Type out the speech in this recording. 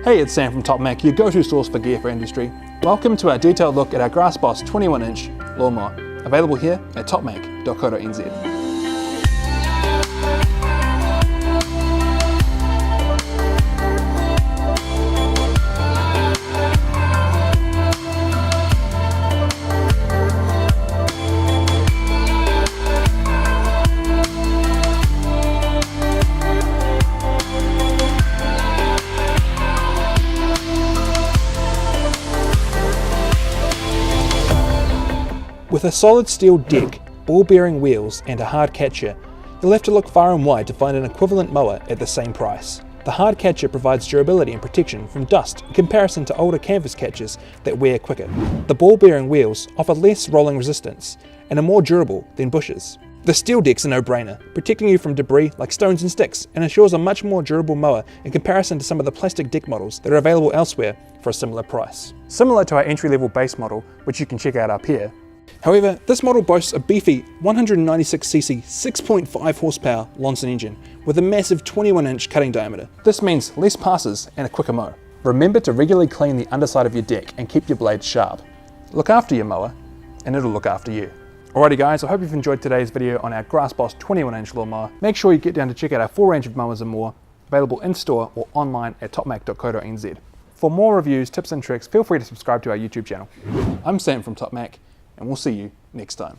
Hey, it's Sam from TopmaQ, your go-to source for gear for industry. Welcome to our detailed look at our GRASSBOSS 21-inch lawnmower, available here at topmaq.co.nz. With a solid steel deck, ball-bearing wheels and a hard catcher, you'll have to look far and wide to find an equivalent mower at the same price. The hard catcher provides durability and protection from dust in comparison to older canvas catchers that wear quicker. The ball-bearing wheels offer less rolling resistance and are more durable than bushes. The steel deck's a no-brainer, protecting you from debris like stones and sticks, and ensures a much more durable mower in comparison to some of the plastic deck models that are available elsewhere for a similar price. Similar to our entry-level base model, which you can check out up here, however, this model boasts a beefy 196cc 6.5 horsepower Loncin engine with a massive 21-inch cutting diameter. This means less passes and a quicker mow. Remember to regularly clean the underside of your deck and keep your blades sharp. Look after your mower and it'll look after you. Alrighty guys, I hope you've enjoyed today's video on our GRASSBOSS 21-inch lawnmower. Make sure you get down to check out our full range of mowers and more, available in-store or online at topmaq.co.nz. For more reviews, tips and tricks, feel free to subscribe to our YouTube channel. I'm Sam from TopmaQ, and we'll see you next time.